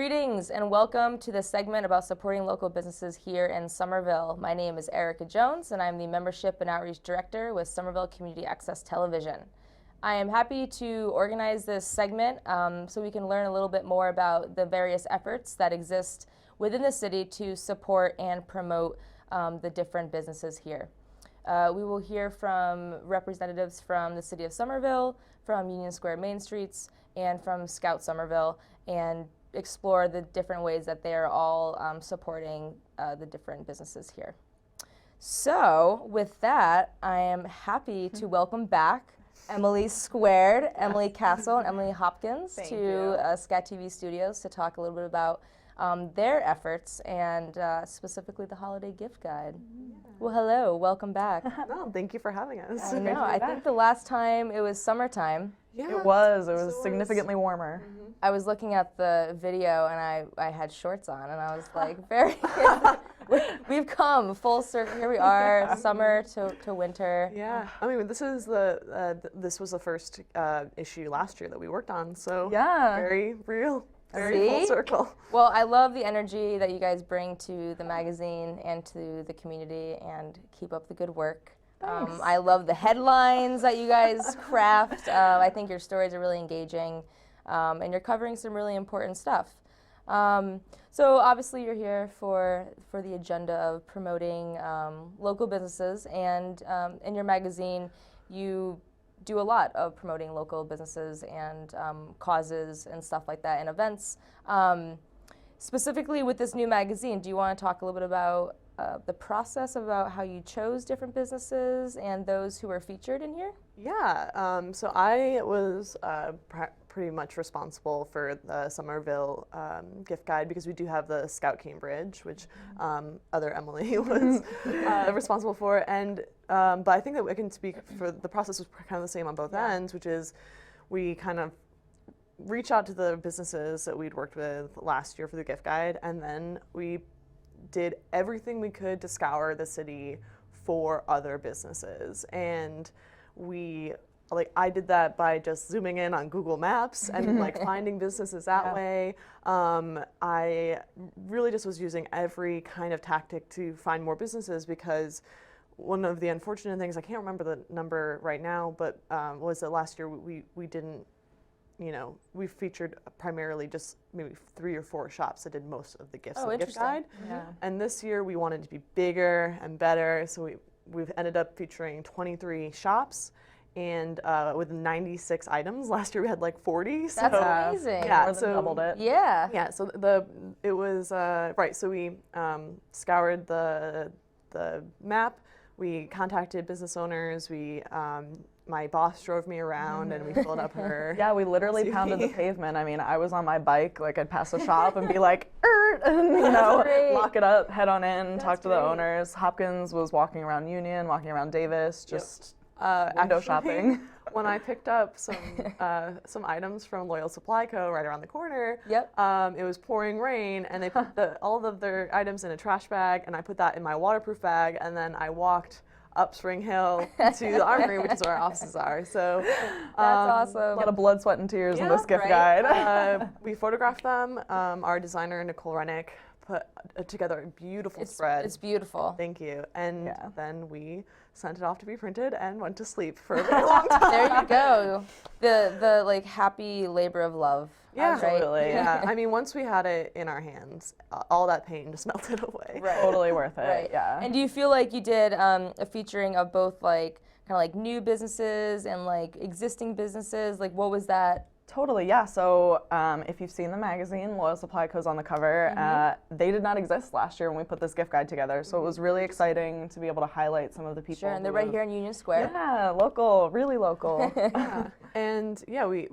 Greetings and welcome to this segment about supporting local businesses here in Somerville. My name is Erica Jones and I'm the Membership and Outreach Director with Somerville Community Access Television. I am happy to organize this segment so we can learn a little bit more about the various efforts that exist within the city to support and promote the different businesses here. We will hear from representatives from the City of Somerville, from Union Square Main Streets, and from Scout Somerville, and explore the different ways that they are all supporting the different businesses here. So with that, I am happy to welcome back Emily Squared, Emily Cassel, and Emily Hopkins to SCATV Studios to talk a little bit about their efforts and specifically the holiday gift guide. Yeah. Well, hello, welcome back. No, thank you for having us. I know, I think the last time it was summertime. Yeah, it was significantly warmer. Mm-hmm. I was looking at the video and I had shorts on and I was like, we've come full circle. Here we are, summer to winter. Yeah, I mean, this was the first issue last year that we worked on, so yeah, very real. Very full circle. Well, I love the energy that you guys bring to the magazine and to the community, and keep up the good work. I love the headlines that you guys craft. I think your stories are really engaging, and you're covering some really important stuff. So obviously you're here for the agenda of promoting local businesses, and in your magazine you do a lot of promoting local businesses and causes and stuff like that and events. Specifically with this new magazine, do you want to talk a little bit about the process about how you chose different businesses and those who were featured in here? Yeah, so I was pretty much responsible for the Somerville gift guide because we do have the Scout Cambridge, which other Emily was responsible for, and but I think that I can speak for the process was kind of the same on both ends, which is we kind of reach out to the businesses that we'd worked with last year for the gift guide, and then we did everything we could to scour the city for other businesses. And I did that by just zooming in on Google Maps and finding businesses that way. I really just was using every kind of tactic to find more businesses, because one of the unfortunate things, I can't remember the number right now, but was that last year we didn't, we featured primarily just maybe 3 or 4 shops that did most of the gifts in the gift guide. Yeah. And this year we wanted to be bigger and better, so we've ended up featuring 23 shops and with 96 items. Last year we had like 40. That's amazing. Yeah, more than doubled it. Yeah. Yeah, so it was right. So we scoured the map. We contacted business owners. My boss drove me around and we filled up her. Yeah, we literally pounded the pavement. I mean, I was on my bike, I'd pass a shop and be like, and lock it up, head on in, talk to the owners. Hopkins was walking around Union, walking around Davis, just window shopping. When I picked up some items from Loyal Supply Co. right around the corner, it was pouring rain, and they put all of their items in a trash bag, and I put that in my waterproof bag, and then I walked up Spring Hill to the Armory, which is where our offices are. So that's awesome. A lot of blood, sweat, and tears in this gift guide. We photographed them. Our designer, Nicole Rennick, put together a beautiful spread. It's beautiful. Thank you. And then we sent it off to be printed and went to sleep for a very long time. There you go. The happy labor of love. Yeah, absolutely. Yeah, I mean, once we had it in our hands, all that pain just melted away. Right. Totally worth it. Right. Yeah. And do you feel like you did a featuring of both kind of new businesses and existing businesses? What was that? Totally, yeah. So if you've seen the magazine, Loyal Supply Co.'s on the cover. They did not exist last year when we put this gift guide together. So it was really exciting to be able to highlight some of the people. Sure, and they're right here in Union Square. Yeah, local, really local. Yeah. And yeah, we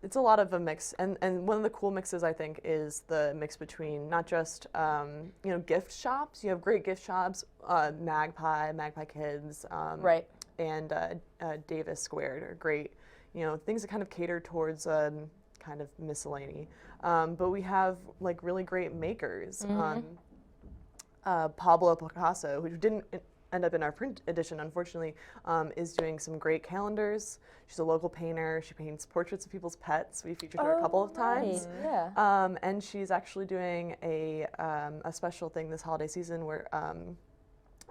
it's a lot of a mix, and one of the cool mixes I think is the mix between not just gift shops. You have great gift shops, Magpie Kids, right, and Davis Squared are great. Things that kind of cater towards kind of miscellany. But we have really great makers. Pablo Picasso, who didn't end up in our print edition, unfortunately, is doing some great calendars. She's a local painter. She paints portraits of people's pets. We featured her a couple of times. Yeah. And she's actually doing a special thing this holiday season where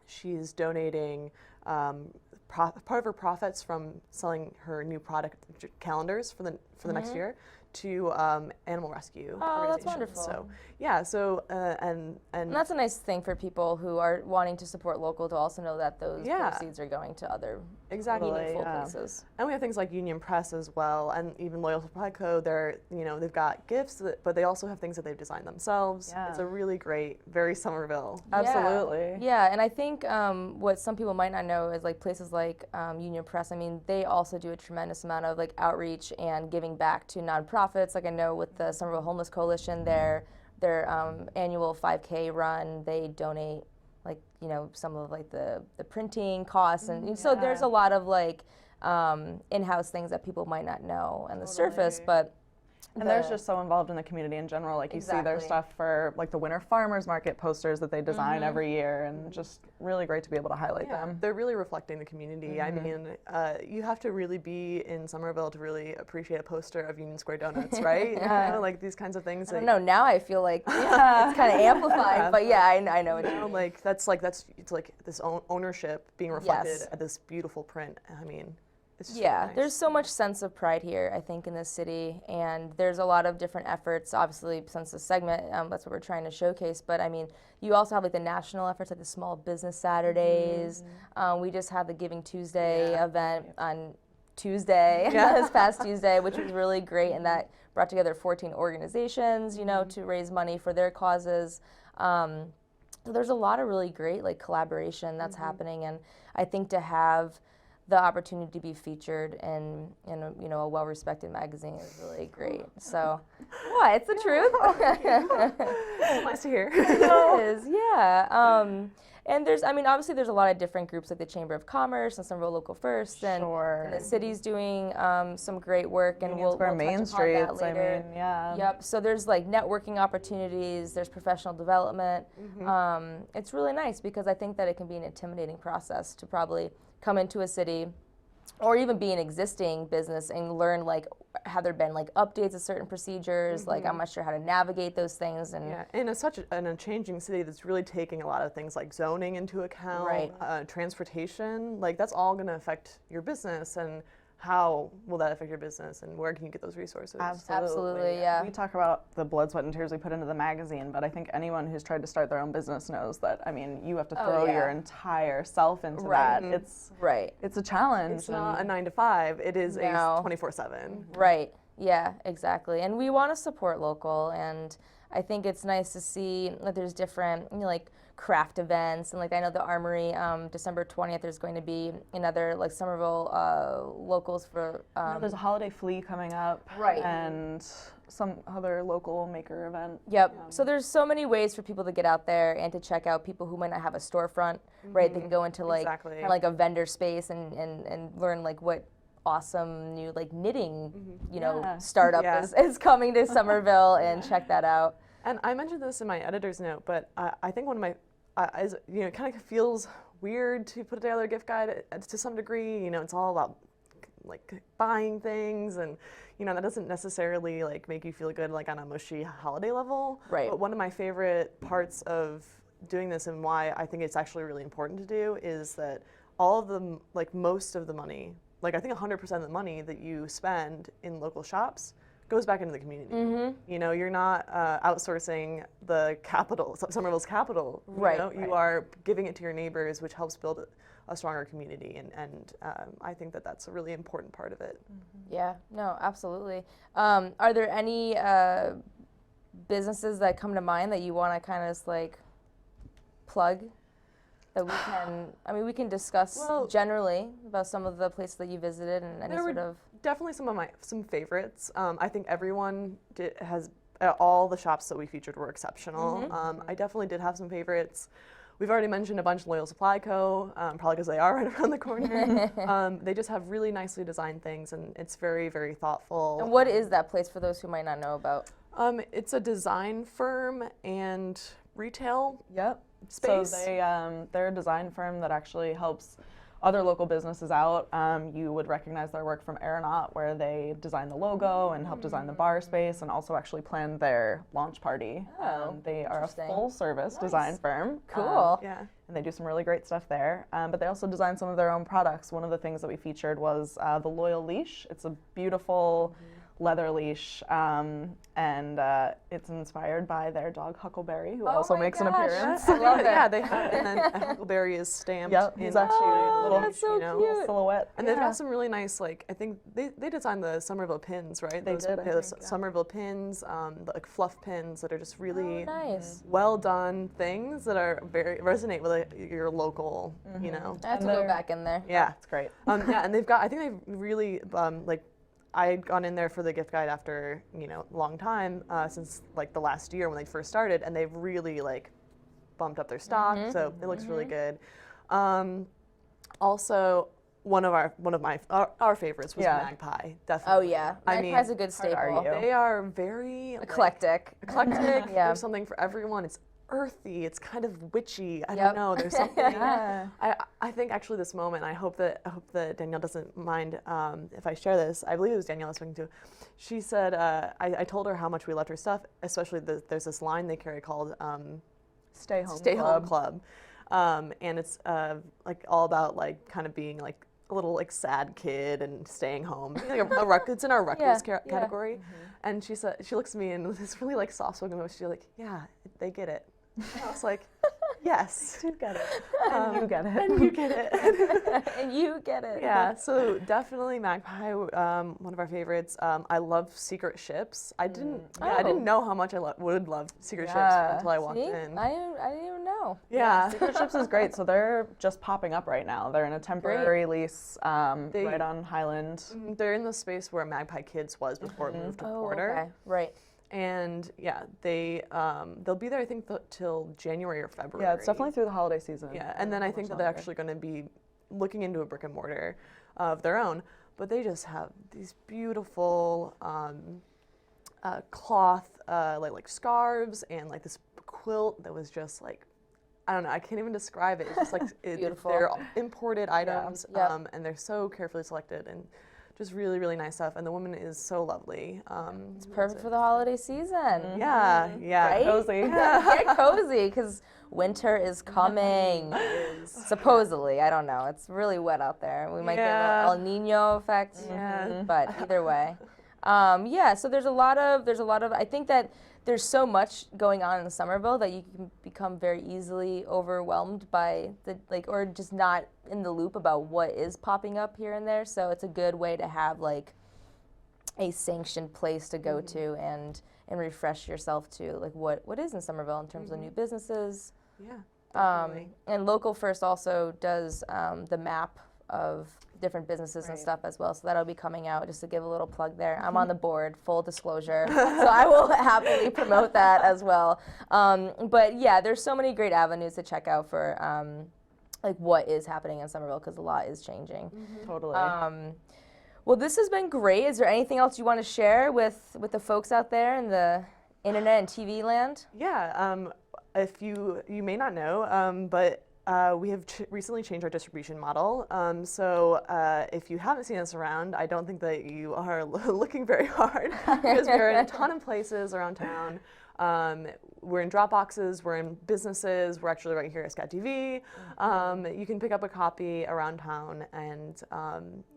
she's donating part of her profits from selling her new product calendars for the next year to animal rescue Oh, that's organizations. wonderful. So yeah, so And that's a nice thing for people who are wanting to support local to also know that those Yeah. proceeds are going to other exactly meaningful yeah. places. And we have things like Union Press as well, and even Loyal Supply Co. They're they've got gifts, but they also have things that they've designed themselves. Yeah. It's a really great, very Somerville. Absolutely. Yeah, and I think what some people might not know is like places like Union Press. I mean, they also do a tremendous amount of like outreach and giving back to nonprofits. Like I know with the Somerville Homeless Coalition, their annual 5K run, they donate like some of like the printing costs, and so there's a lot of like in-house things that people might not know on the surface, but. And they're just so involved in the community in general. Like you see their stuff for like the Winter Farmers Market posters that they design every year, and just really great to be able to highlight them. They're really reflecting the community. I mean, you have to really be in Somerville to really appreciate a poster of Union Square Donuts, right? Like these kinds of things. I don't know. Now I feel like it's kind of amplified, but yeah, I know what you mean. Like it's like this ownership being reflected at this beautiful print. I mean. It's just really nice. There's so much sense of pride here, I think, in this city, and there's a lot of different efforts. Obviously, since the segment, that's what we're trying to showcase. But I mean, you also have like the national efforts, like the Small Business Saturdays. We just had the Giving Tuesday event on Tuesday, this past Tuesday, which was really great, and that brought together 14 organizations, to raise money for their causes. So there's a lot of really great like collaboration that's happening, and I think to have the opportunity to be featured in a well-respected magazine is really great. So, what? It's the truth. Nice to hear. It is, yeah. And obviously there's a lot of different groups like the Chamber of Commerce and Somerville Local First, and the city's doing some great work, and we'll touch Main upon Streets, that later. I mean, yeah. Yep. So there's like networking opportunities. There's professional development. It's really nice because I think that it can be an intimidating process to probably come into a city or even be an existing business and learn like have there been like updates of certain procedures, like I'm not sure how to navigate those things. And in a changing city that's really taking a lot of things like zoning into account, transportation, like that's all going to affect your business, and how will that affect your business, and where can you get those resources? Absolutely, yeah. We talk about the blood, sweat, and tears we put into the magazine, but I think anyone who's tried to start their own business knows that, I mean, you have to throw your entire self into that. It's a challenge. It's not a 9 to 5. It is a 24/7. Right. Yeah, exactly. And we want to support local, and I think it's nice to see that there's different, like craft events, and like I know the Armory, December 20th, there's going to be another like Somerville locals for. There's a holiday flea coming up, and some other local maker event. Yep. So there's so many ways for people to get out there and to check out people who might not have a storefront, right? They can go into like kind of like a vendor space and learn like what awesome new like knitting, startup is coming to Somerville, and check that out. And I mentioned this in my editor's note, but I think one of my, it kind of feels weird to put together a gift guide to some degree. It's all about like buying things, and that doesn't necessarily like make you feel good like on a mushy holiday level. Right. But one of my favorite parts of doing this, and why I think it's actually really important to do, is that all of the most of the money, like I think 100% of the money that you spend in local shops goes back into the community. You're not outsourcing the capital, Somerville's capital. You are giving it to your neighbors, which helps build a stronger community, and I think that that's a really important part of it. Yeah, no, absolutely. Are there any businesses that come to mind that you want to kind of like plug? That we can discuss generally about some of the places that you visited and any sort of. Definitely some favorites. I think everyone has all the shops that we featured were exceptional. I definitely did have some favorites. We've already mentioned a bunch of Loyal Supply Co. Probably because they are right around the corner. They just have really nicely designed things, and it's very, very thoughtful. And what is that place for those who might not know about? It's a design firm, and retail Yep. space. So they're a design firm that actually helps other local businesses out. You would recognize their work from Aeronaut, where they designed the logo and helped design the bar space, and also actually planned their launch party. They are a interesting. full-service design firm. Cool. Yeah. And they do some really great stuff there. But they also design some of their own products. One of the things that we featured was the Loyal Leash. It's a beautiful leather leash, and it's inspired by their dog Huckleberry, who also my makes an gosh. appearance. I love it. Yeah, they have, and then a Huckleberry is stamped. Yep, in he's actually a little, that's so cute. silhouette. And they've got some really nice, like, I think they designed the Somerville pins, right? They did, I think, yeah. Somerville pins, the, like fluff pins that are just really Nice. well done things that are very resonate with your local, you know. I have to go back in there. Yeah. It's great. Yeah, and they've got, I think they've really, like, I had gone in there for the gift guide after, you know, a long time, since like the last year when they first started, and they've really like bumped up their stock, so it looks really good. Also, one of our favorites was Magpie, definitely. Oh yeah, I mean, Magpie's a good staple. argue. they are very Eclectic. eclectic. Yeah. There's something for everyone. It's earthy. It's kind of witchy. I Yep. don't know. There's something. Yeah. I think actually this moment. I hope that Danielle doesn't mind if I share this. I believe it was Danielle I was speaking to. She said I told her how much we loved her stuff. Especially there's this line they carry called Stay Home Home Club, and it's like all about like kind of being like a little like sad kid and staying home. Like it's in our reckless category. And she said, she looks at me and with this really like soft-spoken voice, she's like, yeah, they get it. And I was like, yes. You get it. And you get it. And you get it. And you get it. Yeah, so definitely Magpie, one of our favorites. I love Secret Ships. I didn't know how much I would love Secret Ships until I walked See? in. I didn't even know. Yeah. Secret Ships is great. So they're just popping up right now. They're in a temporary lease right on Highland. They're in the space where Magpie Kids was before it moved to Porter. Okay. Right. And yeah, they'll be there I think till January or February. Yeah, it's definitely through the holiday season. Yeah, and then I think that they're actually going to be looking into a brick and mortar of their own. But they just have these beautiful cloth like scarves and like this quilt that was just like, I don't know, I can't even describe it. It's just like Beautiful. They're imported items, Yep. and they're so carefully selected and just really, really nice stuff. And the woman is so lovely. It's perfect for the holiday season. Yeah, yeah. Right? Cozy. Get cozy, because winter is coming. Supposedly, I don't know. It's really wet out there. We might get a El Nino effect. Yeah. But either way, yeah. So there's a lot of. I think that there's so much going on in Somerville that you can become very easily overwhelmed by or just not in the loop about what is popping up here and there. So it's a good way to have like a sanctioned place to go to and refresh yourself to like what is in Somerville in terms of new businesses. Yeah. Definitely. And Local First also does the map of different businesses and stuff as well, so that'll be coming out, just to give a little plug there. I'm on the board, full disclosure, so I will happily promote that as well. But yeah, there's so many great avenues to check out for like what is happening in Somerville, because a lot is changing. Totally. Well, this has been great. Is there anything else you want to share with the folks out there in the internet and TV land? Yeah. If you may not know, but we have recently changed our distribution model. So if you haven't seen us around, I don't think that you are looking very hard, because we're in a ton of places around town. We're in drop boxes, we're in businesses, we're actually right here at SCATV. You can pick up a copy around town, and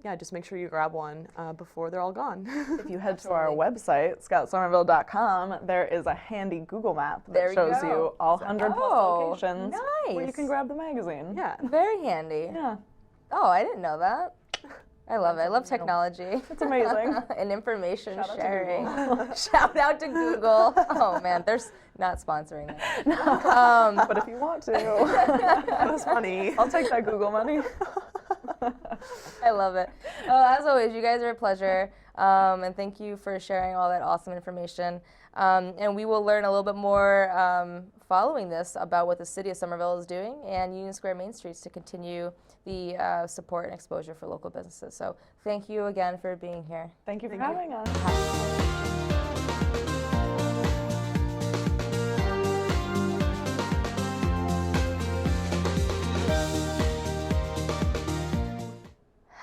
yeah, just make sure you grab one before they're all gone. If you head to our website, scoutsomerville.com, there is a handy Google map that shows you all 100 plus locations where you can grab the magazine. Yeah. Very handy. Yeah. Oh, I didn't know that. I love it. I love technology. It's amazing. And information Shout out to sharing. Google. Shout out to Google. Oh man, they're not sponsoring that. But if you want to, That was funny. I'll take that Google money. I love it. Well, as always, you guys are a pleasure. And thank you for sharing all that awesome information. And we will learn a little bit more following this about what the city of Somerville is doing and Union Square Main Streets to continue the support and exposure for local businesses. So thank you again for being here. Thank you for having us.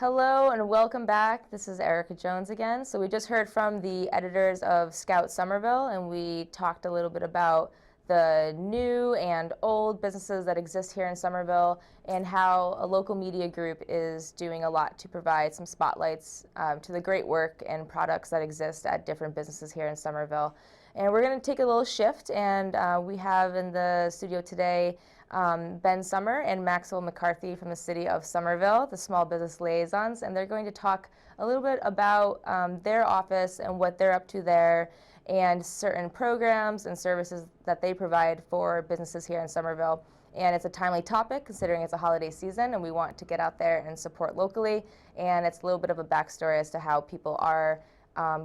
Hello and welcome back. This is Erica Jones again. So we just heard from the editors of Scout Somerville, and we talked a little bit about the new and old businesses that exist here in Somerville and how a local media group is doing a lot to provide some spotlights to the great work and products that exist at different businesses here in Somerville. And we're going to take a little shift, and we have in the studio today Ben Sommer and Maxwell McCarthy from the city of Somerville, the small business liaisons, and they're going to talk a little bit about their office and what they're up to there and certain programs and services that they provide for businesses here in Somerville. And it's a timely topic considering it's a holiday season and we want to get out there and support locally, and it's a little bit of a backstory as to how people are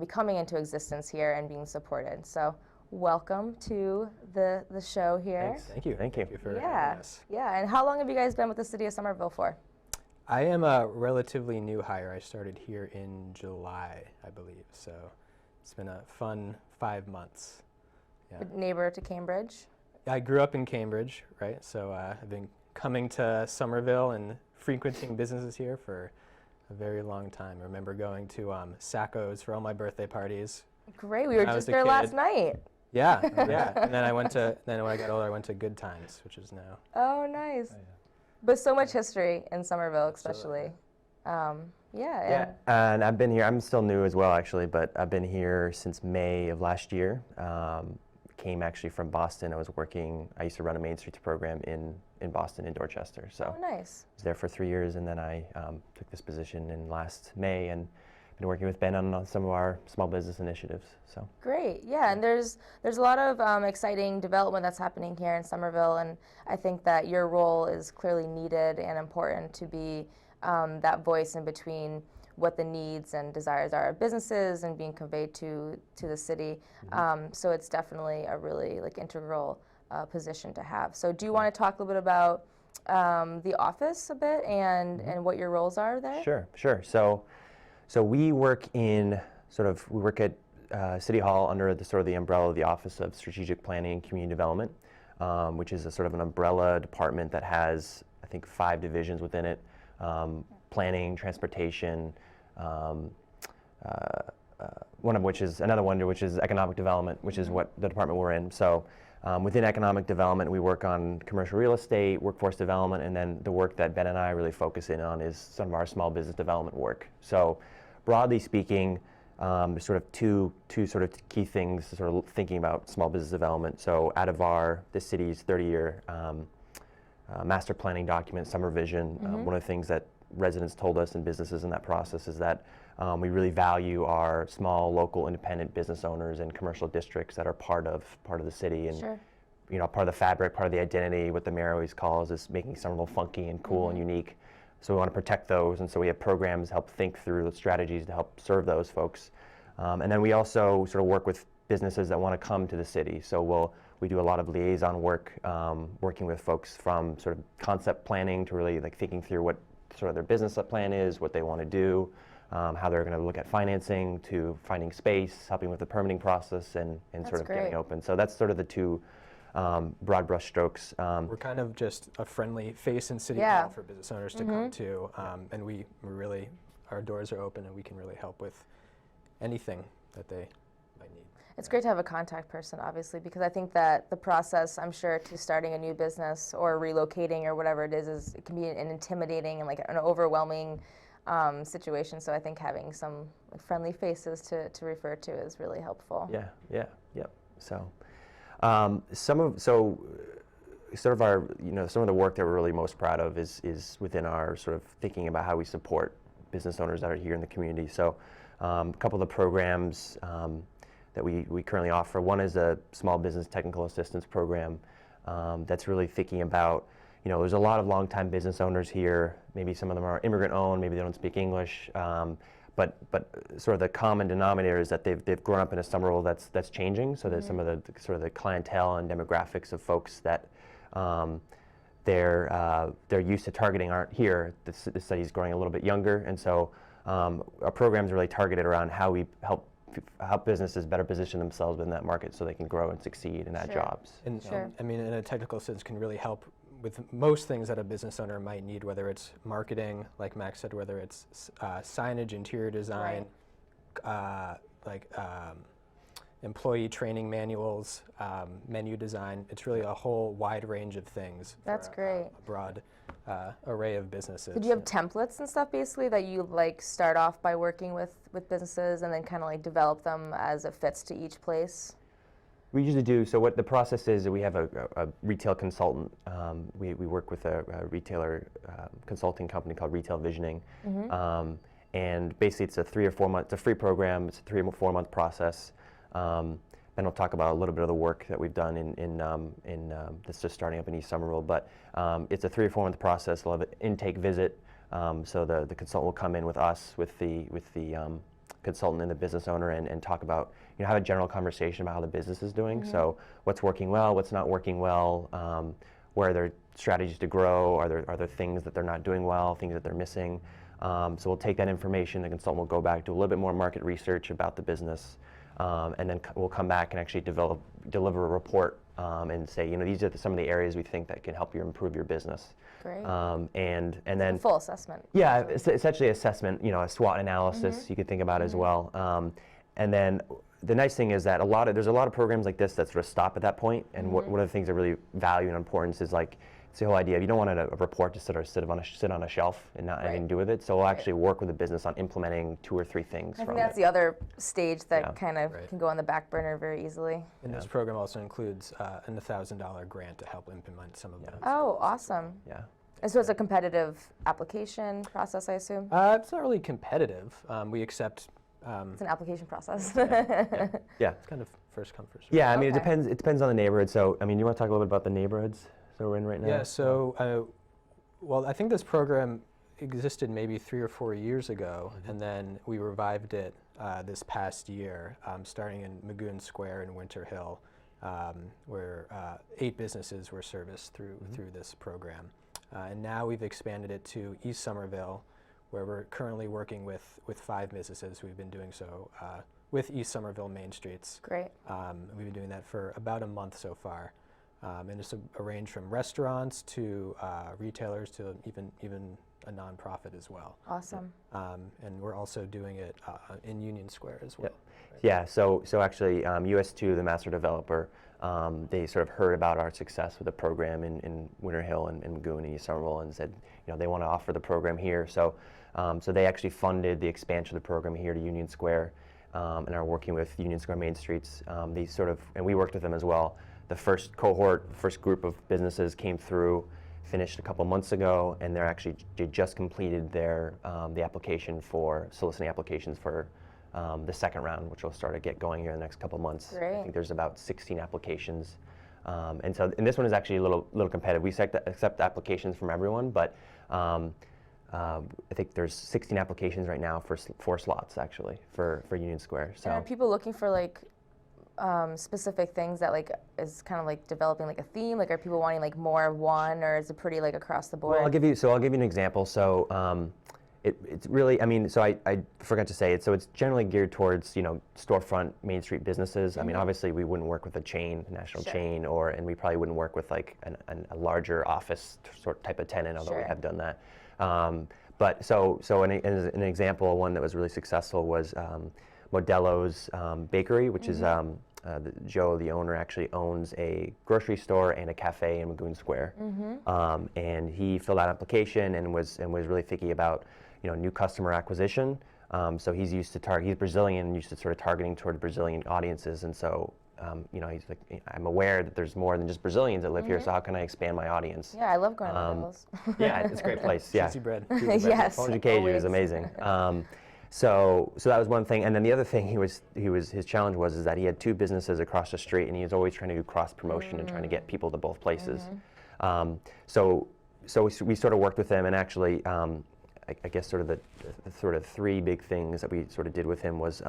becoming into existence here and being supported. So welcome to the show here. Thanks. Thank you. Thank you for having us. Yeah, and how long have you guys been with the city of Somerville for? I am a relatively new hire. I started here in July, I believe, so it's been a fun 5 months. Yeah. Neighbor to Cambridge? I grew up in Cambridge, right? So I've been coming to Somerville and frequenting businesses here for a very long time. I remember going to Sacco's for all my birthday parties. Great, we were just there last night. Yeah, yeah. And then then when I got older, I went to Good Times, which is now. Oh, nice. Oh, yeah. But so much history in Somerville, especially. Yeah, and I've been here. I'm still new as well, actually, but I've been here since May of last year. Came actually from Boston. I used to run a Main Streets program in Boston, in Dorchester. So oh, nice. I was there for 3 years, and then I took this position in last May, and been working with Ben on some of our small business initiatives. So great, yeah, and there's a lot of exciting development that's happening here in Somerville, and I think that your role is clearly needed and important to be that voice in between what the needs and desires are of businesses and being conveyed to the city. So it's definitely a really integral position to have. So do you want to talk a little bit about the office a bit and what your roles are there? Sure. So we work at City Hall under the umbrella of the Office of Strategic Planning and Community Development, which is a sort of an umbrella department that has, I think, 5 divisions within it. Planning, transportation, which is economic development, which is what the department we're in. So within economic development, we work on commercial real estate, workforce development, and then the work that Ben and I really focus in on is some of our small business development work. So broadly speaking, there's sort of two sort of key things sort of thinking about small business development. So out of the city's 30-year master planning document, Summer Vision, one of the things that residents told us and businesses in that process is that we really value our small, local, independent business owners and commercial districts that are part of the city, and sure. Part of the fabric, part of the identity. What the mayor always calls is making Somerville funky and cool and unique. So we want to protect those, and so we have programs to help think through strategies to help serve those folks. And then we also sort of work with businesses that want to come to the city. So we do a lot of liaison work, working with folks from sort of concept planning to really thinking through what sort of their business plan is, what they want to do, how they're going to look at financing, to finding space, helping with the permitting process, and sort of getting open. So that's sort of the two broad brush strokes. We're kind of just a friendly face in City Hall for business owners to come to, and we really, our doors are open and we can really help with anything that they might need. It's great to have a contact person, obviously, because I think that the process, I'm sure, to starting a new business or relocating or whatever it is it can be an intimidating and an overwhelming situation. So I think having some friendly faces to refer to is really helpful. Yep. So some of the work that we're really most proud of is within our sort of thinking about how we support business owners that are here in the community. So a couple of the programs that we currently offer. One is a small business technical assistance program that's really thinking about, there's a lot of longtime business owners here. Maybe some of them are immigrant owned, maybe they don't speak English, but sort of the common denominator is that they've grown up in a Somerville that's changing. So there's some of the sort of the clientele and demographics of folks that they're used to targeting aren't here. The city's growing a little bit younger, and so our program's really targeted around how we help businesses better position themselves in that market so they can grow and succeed and add jobs. And I mean, in a technical sense, can really help with most things that a business owner might need, whether it's marketing, like Max said, whether it's signage, interior design, employee training manuals, menu design. It's really a whole wide range of things. That's for great. A broad array of businesses. Did you have templates and stuff basically that you like start off by working with businesses and then kind of like develop them as it fits to each place? We usually do. So what the process is that we have a retail consultant. We work with a retailer consulting company called Retail Visioning. And basically it's a 3 or 4 month, it's a free program, it's a 3 or 4 month process. Then I'll talk about a little bit of the work that we've done in that's just starting up in East Somerville. But it's a 3 or 4 month process. We'll have an intake visit. So the consultant will come in with us, with the consultant and the business owner, and talk about, have a general conversation about how the business is doing. So what's working well, what's not working well, where are there strategies to grow, are there things that they're not doing well, things that they're missing. So we'll take that information, the consultant will go back, do a little bit more market research about the business, and then we'll come back and actually deliver a report and say, these are some of the areas we think that can help you improve your business. Great. And then full assessment. Yeah, it's essentially assessment, a SWOT analysis you could think about as well. And then the nice thing is that there's a lot of programs like this that sort of stop at that point. And one of the things I really value and importance is it's the whole idea of you don't want a report to sit on a shelf and not have anything to do with it. So we'll actually work with the business on implementing 2 or 3 things. I think that's the other stage that kind of Right. can go on the back burner very easily. And this program also includes an $1,000 grant to help implement some of them. Oh, awesome. Yeah. And so it's a competitive application process, I assume? It's not really competitive. We accept. It's an application process. Yeah. It's kind of first come, first served. Yeah, I mean, Okay. it depends on the neighborhood. So, you want to talk a little bit about the neighborhoods that we're in right now? Yeah, so, I think this program existed maybe 3 or 4 years ago, and then we revived it this past year, starting in Magoon Square in Winter Hill, where 8 businesses were serviced through this program. And now we've expanded it to East Somerville, where we're currently working with 5 businesses. We've been doing so with East Somerville Main Streets. Great. We've been doing that for about a month so far. And it's a range from restaurants to retailers to even a nonprofit as well. Awesome. And we're also doing it in Union Square as well. Yeah, so actually US2, the master developer, they sort of heard about our success with the program in Winter Hill and Magoon and East Somerville and said, they want to offer the program here. So they actually funded the expansion of the program here to Union Square and are working with Union Square Main Streets. And we worked with them as well. The first cohort, first group of businesses came through, finished a couple months ago, and they just completed the application for soliciting applications for the second round, which will start to get going here in the next couple months. Great. I think there's about 16 applications. And this one is actually a little competitive. We accept applications from everyone, but I think there's 16 applications right now for 4 slots actually for Union Square. So And are people looking for specific things that is kind of developing a theme? Are people wanting more of one, or is it pretty across the board? Well, I'll give you an example. So it's really, so I forgot to say it. So it's generally geared towards storefront Main Street businesses. I mean, obviously we wouldn't work with a national chain, and we probably wouldn't work with a larger office sort type of tenant, although we have done that. But so an example, one that was really successful was Modelo's Bakery, which is Joe, the owner, actually owns a grocery store and a cafe in Magoon Square. And he filled out an application and was really thinking about new customer acquisition. So he's used to he's Brazilian and used to sort of targeting toward Brazilian audiences. And so he's like, I'm aware that there's more than just Brazilians that live here. So how can I expand my audience? Yeah, I love going to Modelo's. Yeah, it's a great place. Yeah, Cheesy bread. Yes. Pão de queijo is amazing. So that was one thing, and then the other thing his challenge was that he had 2 businesses across the street, and he was always trying to do cross promotion and trying to get people to both places. So we sort of worked with him, and actually, I guess sort of the 3 big things that we sort of did with him was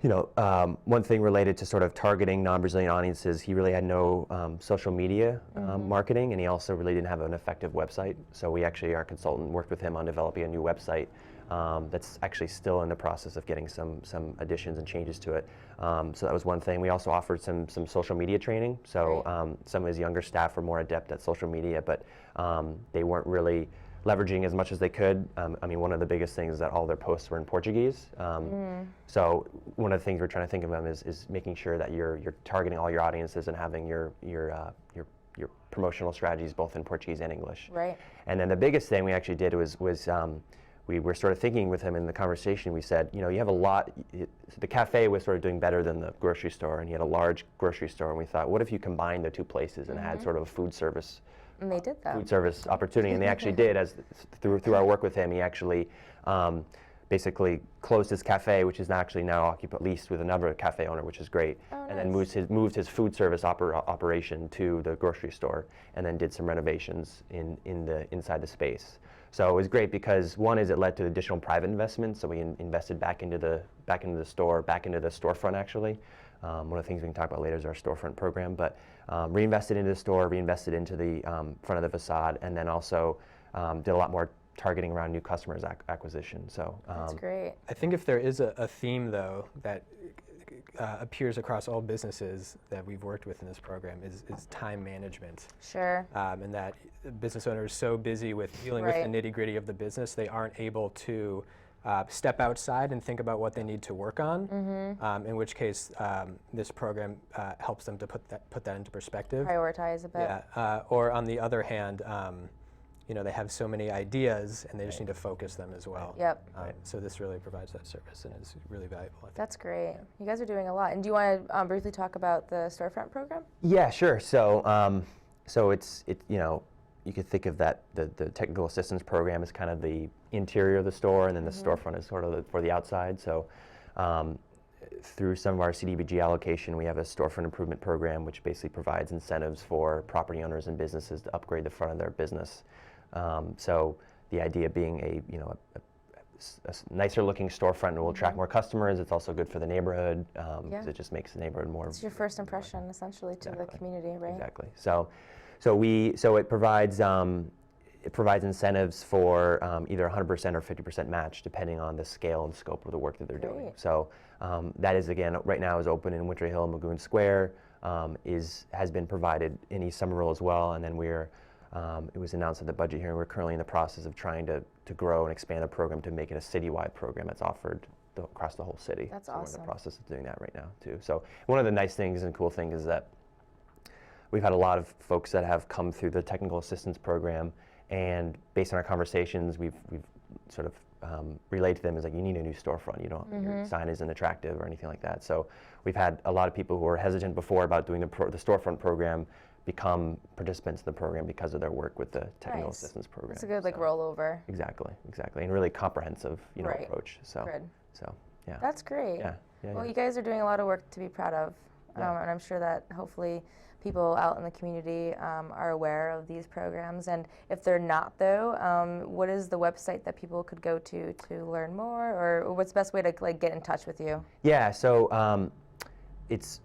one thing related to sort of targeting non-Brazilian audiences, he really had no social media marketing, and he also really didn't have an effective website. So we actually, our consultant, worked with him on developing a new website that's actually still in the process of getting some additions and changes to it. So that was one thing. We also offered some social media training. So some of his younger staff were more adept at social media, but they weren't really leveraging as much as they could. I mean, one of the biggest things is that all their posts were in Portuguese. So one of the things we're trying to think of them is making sure that you're targeting all your audiences and having your promotional strategies both in Portuguese and English. Right. And then the biggest thing we actually did was we were sort of thinking with him in the conversation. We said, you have a lot. The cafe was sort of doing better than the grocery store, and he had a large grocery store. And we thought, what if you combined the two places and had sort of a food service. And they did that. Food service opportunity, and they actually did. As through our work with him, he actually basically closed his cafe, which is actually now occupied, leased with another cafe owner, which is great. Oh, and nice. then moved his food service operation to the grocery store, and then did some renovations inside the space. So it was great because one is it led to additional private investment. So we invested back into the storefront actually. One of the things we can talk about later is our storefront program, but reinvested into the store, reinvested into the front of the facade, and then also did a lot more targeting around new customers acquisition. So That's great. I think if there is a theme, though, that appears across all businesses that we've worked with in this program is time management. Sure. And that business owners are so busy with dealing with the nitty-gritty of the business, they aren't able to step outside and think about what they need to work on, in which case this program helps them to put that into perspective. Prioritize a bit. Yeah. Or on the other hand, they have so many ideas and they just need to focus them as well. Yep. So this really provides that service and is really valuable, I think. That's great. You guys are doing a lot. And do you want to briefly talk about the storefront program? Yeah, sure. So you could think of that the technical assistance program as kind of the interior of the store, and then the storefront is sort of for the outside. So through some of our CDBG allocation, we have a storefront improvement program, which basically provides incentives for property owners and businesses to upgrade the front of their business. So the idea being a nicer looking storefront will attract more customers. It's also good for the neighborhood because it just makes the neighborhood more. It's your first impression, essentially, to the community, right? Exactly. So it provides incentives for either 100% or 50% match, depending on the scale and scope of the work that they're doing. So that is, again, right now is open in Winter Hill and Lagoon Square, has been provided in East Somerville as well, and then it was announced at the budget hearing. We're currently in the process of trying to grow and expand the program to make it a citywide program that's offered across the whole city. That's so awesome. We're in the process of doing that right now too. So one of the nice things and cool things is that we've had a lot of folks that have come through the technical assistance program, and based on our conversations, we've sort of relayed to them as like, you need a new storefront. Your sign isn't attractive or anything like that. So we've had a lot of people who were hesitant before about doing the storefront program become participants in the program because of their work with the technical assistance program. It's a good rollover. Exactly, and really comprehensive approach. So, Good. So yeah. That's great. Yeah. Well, you guys are doing a lot of work to be proud of, and I'm sure that hopefully people out in the community are aware of these programs. And if they're not, though, what is the website that people could go to learn more, or what's the best way to get in touch with you? Yeah. So it's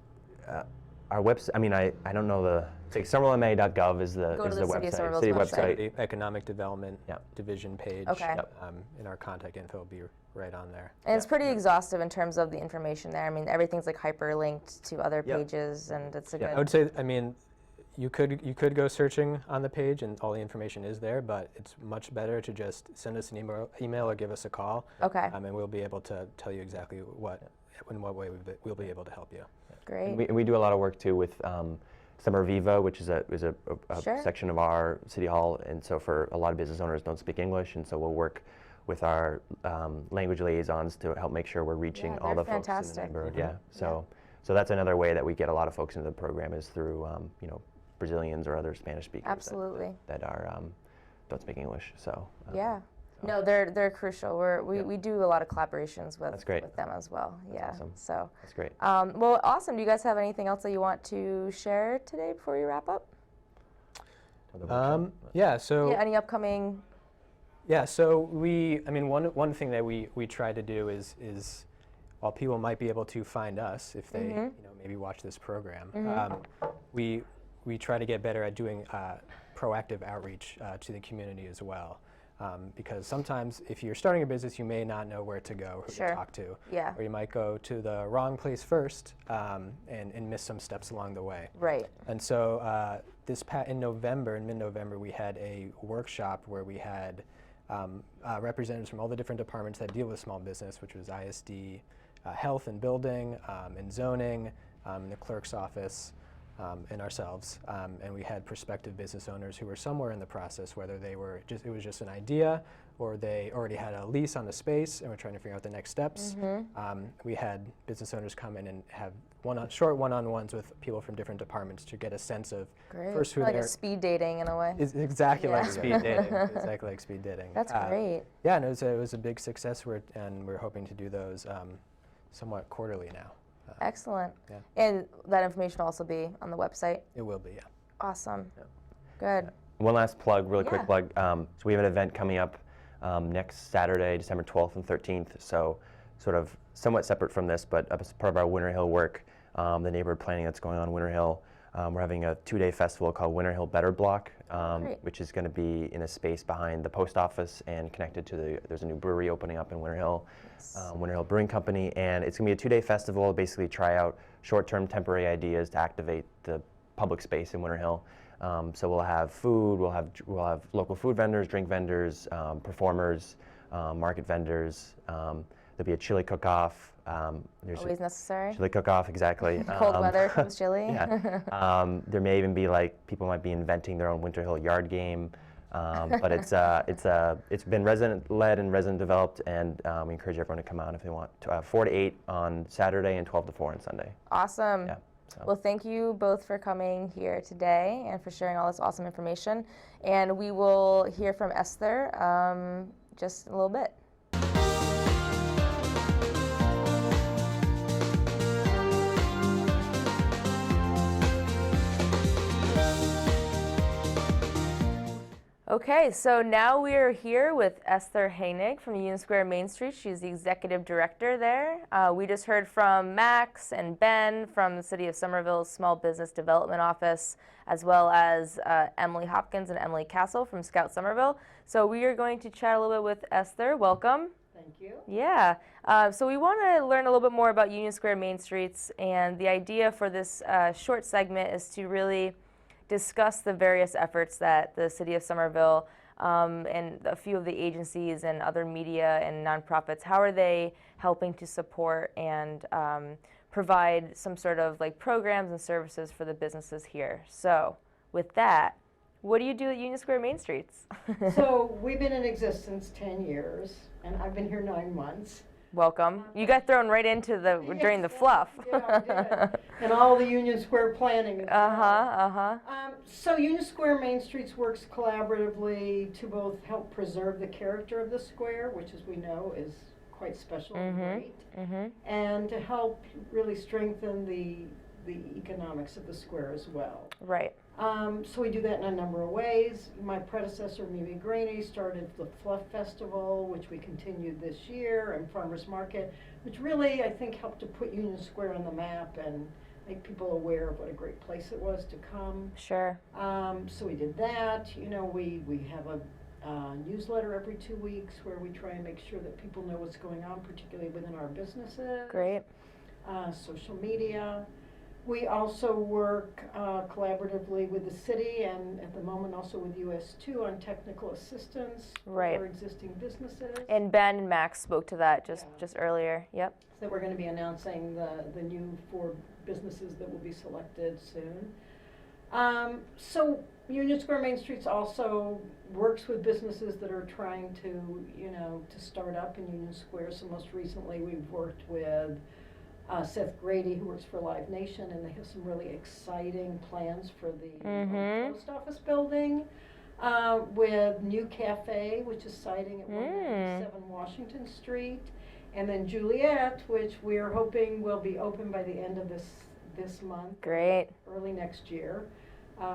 our website. I mean, I don't know somervillema.gov is the website. City website. The Economic Development Division page. Okay. And our contact info will be right on there. And it's pretty exhaustive in terms of the information there. I mean, everything's like hyperlinked to other pages, and it's a good. I would say, you could go searching on the page, and all the information is there. But it's much better to just send us an email or give us a call. Okay. And we'll be able to tell you exactly in what way we'll be able to help you. Great. And we do a lot of work too with Sommer Viva, which is a section of our city hall, and so for a lot of business owners don't speak English, and so we'll work with our language liaisons to help make sure we're reaching all the folks in the neighborhood. Yeah. So that's another way that we get a lot of folks into the program is through Brazilians or other Spanish speakers. Absolutely. That are don't speak English. So no, they're crucial. We do a lot of collaborations with them as well. That's awesome. So that's great. Well, awesome. Do you guys have anything else that you want to share today before we wrap up? Any upcoming? Yeah. So one thing that we try to do is while people might be able to find us if they maybe watch this program, we try to get better at doing proactive outreach to the community as well. Because sometimes if you're starting a business, you may not know where to go, who to talk to. Yeah. Or you might go to the wrong place first and miss some steps along the way. Right. And so in mid-November, we had a workshop where we had representatives from all the different departments that deal with small business, which was ISD, health and building, and zoning, the clerk's office, and ourselves. And we had prospective business owners who were somewhere in the process, whether it was just an idea or they already had a lease on the space and were trying to figure out the next steps. We had business owners come in and have short one-on-ones with people from different departments to get a sense of first who like they're... a speed dating in a way. It's exactly like speed dating. Exactly like speed dating. That's great. Yeah, and it was a big success, and we're hoping to do those somewhat quarterly now. Excellent. Yeah. And that information will also be on the website? It will be, yeah. Awesome. Good. One last plug, really quick plug. So we have an event coming up next Saturday, December 12th and 13th. So sort of somewhat separate from this, but as part of our Winter Hill work, the neighborhood planning that's going on in Winter Hill. We're having a 2-day festival called Winter Hill Better Block, which is going to be in a space behind the post office and connected to there's a new brewery opening up in Winter Hill, Winter Hill Brewing Company, and it's going to be a 2-day festival, basically try out short-term temporary ideas to activate the public space in Winter Hill. So we'll have food, we'll have local food vendors, drink vendors, performers, market vendors. There'll be a chili cook-off. Always necessary. Chili cook-off, exactly. Cold weather comes chili. Yeah. There may even be people might be inventing their own Winter Hill yard game, but it's been resident-led and resident-developed, and we encourage everyone to come out if they want. 4 to 8 on Saturday and 12 to 4 on Sunday. Awesome. Yeah. So. Well, thank you both for coming here today and for sharing all this awesome information. And we will hear from Esther just in a little bit. Okay, so now we are here with Esther Heinig from Union Square Main Street. She's the executive director there. We just heard from Max and Ben from the City of Somerville's Small Business Development Office, as well as Emily Hopkins and Emily Cassel from Scout Somerville. So we are going to chat a little bit with Esther. Welcome. Thank you. Yeah, so we want to learn a little bit more about Union Square Main Streets, and the idea for this short segment is to really discuss the various efforts that the City of Somerville and a few of the agencies and other media and nonprofits, how are they helping to support and provide some sort of programs and services for the businesses here. So with that, what do you do at Union Square Main Streets? So we've been in existence 10 years, and I've been here 9 months. Welcome. You got thrown right into during the fluff. Yeah, I did. And all the Union Square planning. So Union Square Main Streets works collaboratively to both help preserve the character of the square, which as we know is quite special and great, and to help really strengthen the economics of the square as well. Right. So we do that in a number of ways. My predecessor, Mimi Graney, started the Fluff Festival, which we continued this year, and Farmers Market, which really, I think, helped to put Union Square on the map and make people aware of what a great place it was to come. Sure. So we did that. You know, we have a newsletter every 2 weeks where we try and make sure that people know what's going on, particularly within our businesses. Great. Social media. We also work collaboratively with the city and at the moment also with US2 on technical assistance for existing businesses. And Ben and Max spoke to that just earlier. Yep. So we're going to be announcing the new 4 businesses that will be selected soon. So Union Square Main Streets also works with businesses that are trying to, to start up in Union Square. So most recently we've worked with Seth Grady, who works for Live Nation, and they have some really exciting plans for the post office building. With New Cafe, which is siting at 197 Washington Street, and then Juliet, which we are hoping will be open by the end of this month. Great. Early next year,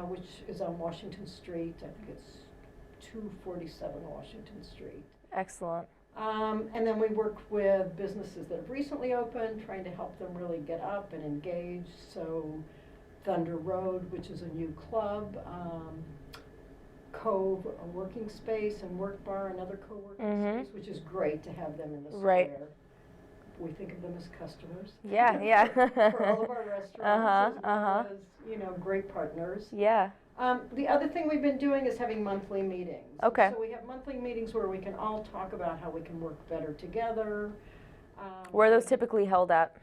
which is on Washington Street. I think it's 247 Washington Street. Excellent. And then we work with businesses that have recently opened, trying to help them really get up and engage. So Thunder Road, which is a new club, Cove, a working space, and Work Bar, another co-working space, which is great to have them in the square. Right. We think of them as customers. Yeah, yeah. For all of our restaurants, as well as, great partners. Yeah. The other thing we've been doing is having monthly meetings. Okay. So we have monthly meetings where we can all talk about how we can work better together. Where are those typically held at?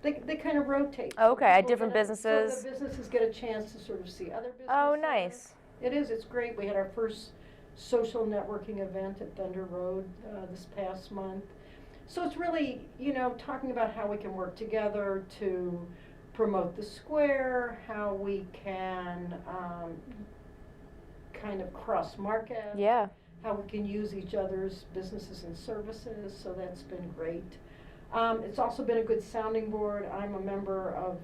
They kind of rotate. Oh, okay, at People different get businesses? So the businesses get a chance to sort of see other businesses. Oh, nice. It is, it's great. We had our first social networking event at Thunder Road this past month. So it's really, talking about how we can work together to promote the square, how we can kind of cross-market. Yeah. How we can use each other's businesses and services, so that's been great. It's also been a good sounding board. I'm a member of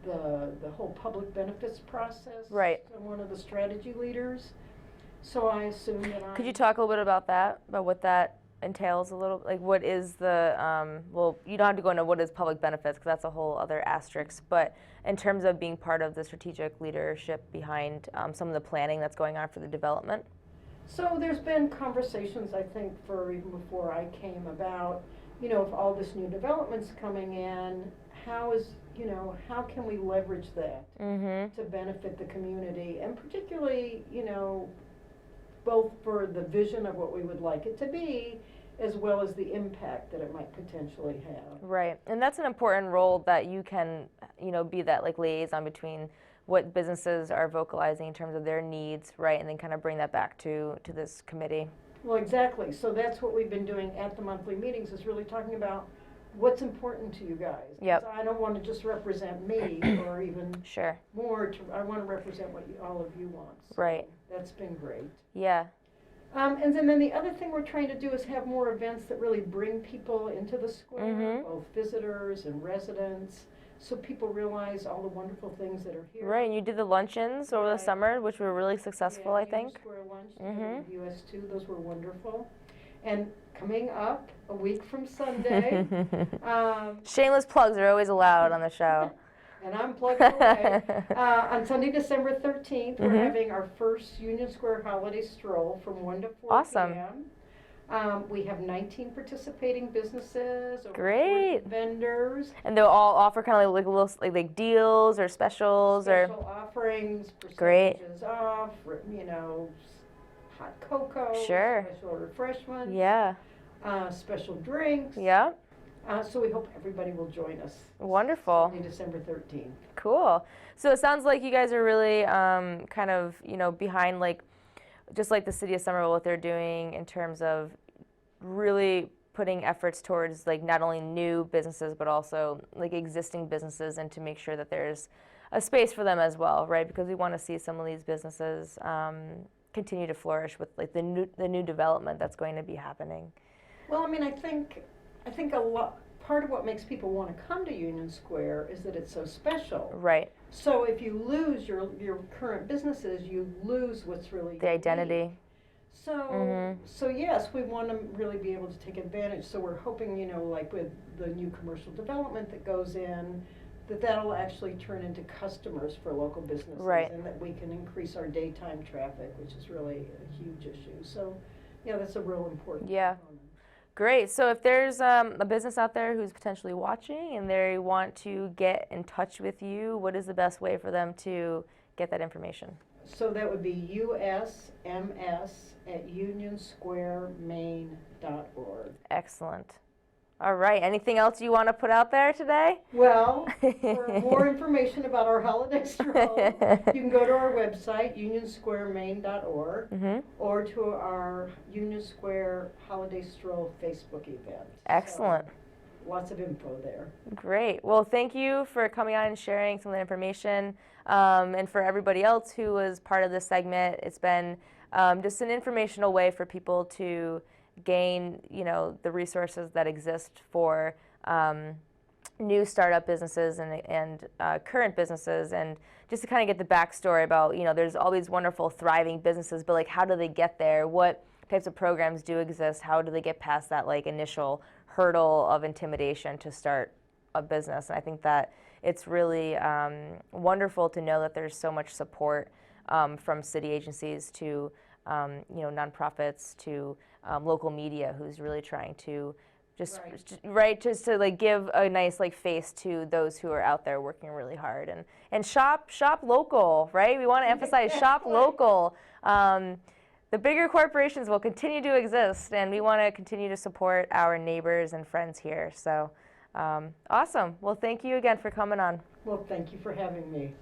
the whole public benefits process. Right. I'm one of the strategy leaders, so I assume that Could you talk a little bit about that, about what that entails a little, like what is the, well, you don't have to go into what is public benefits, because that's a whole other asterisk, but in terms of being part of the strategic leadership behind some of the planning that's going on for the development? So there's been conversations, I think, for even before I came about, if all this new development's coming in, how can we leverage that to benefit the community, and particularly, both for the vision of what we would like it to be, as well as the impact that it might potentially have. Right, and that's an important role that you can, be that like liaison between what businesses are vocalizing in terms of their needs, right, and then kind of bring that back to this committee. Well, exactly. So that's what we've been doing at the monthly meetings, is really talking about what's important to you guys. Yep. So I don't want to just represent me or even Sure. more. I want to represent what all of you want. So Right. That's been great. Yeah. And then the other thing we're trying to do is have more events that really bring people into the square, both visitors and residents, so people realize all the wonderful things that are here. Right, and you did the luncheons over the summer, which were really successful, I think. Union Square lunch, US2, those were wonderful. And coming up a week from Sunday, Shameless plugs are always allowed on the show. and I'm plugging away. On Sunday, December 13th, we're having our first Union Square holiday stroll from 1 to 4 Awesome. p.m. We have 19 participating businesses, over Great. 40 vendors, And they'll all offer kind of like little like deals or specials special offerings, Great. percentages off, hot cocoa, Sure. special refreshments, yeah, special drinks. yeah, So we hope everybody will join us. wonderful. Sunday, December 13th. Cool. So it sounds like you guys are really kind of, behind just like the city of Somerville, what they're doing in terms of really putting efforts towards like not only new businesses, but also like existing businesses, and to make sure that there's a space for them as well, right? Because we want to see some of these businesses continue to flourish with like the new development that's going to be happening. Well, I think part of what makes people want to come to Union Square is that it's so special. Right. So if you lose your current businesses, you lose what's really The identity. So so yes, we want to really be able to take advantage. So we're hoping, like with the new commercial development that goes in, that'll actually turn into customers for local businesses, Right. and that we can increase our daytime traffic, which is really a huge issue. So yeah, that's a real important component. Great. So if there's a business out there who's potentially watching and they want to get in touch with you, what is the best way for them to get that information? So that would be usms@unionsquaremain.org. Excellent. All right. Anything else you want to put out there today? Well, for more information about our holiday stroll, you can go to our website, unionsquaremain.org, or to our Union Square Holiday Stroll Facebook event. Excellent. So, lots of info there. Great. Well, thank you for coming on and sharing some of the information. And for everybody else who was part of this segment, it's been just an informational way for people to gain, the resources that exist for new startup businesses and current businesses, and just to kind of get the backstory about, there's all these wonderful, thriving businesses, but like, how do they get there? What types of programs do exist? How do they get past that like initial hurdle of intimidation to start a business? And I think that it's really wonderful to know that there's so much support from city agencies to nonprofits to local media, who's really trying to just to like give a nice like face to those who are out there working really hard, and shop local, right? We want to emphasize shop local. The bigger corporations will continue to exist, and we want to continue to support our neighbors and friends here. So awesome. Well, thank you again for coming on. Well, thank you for having me.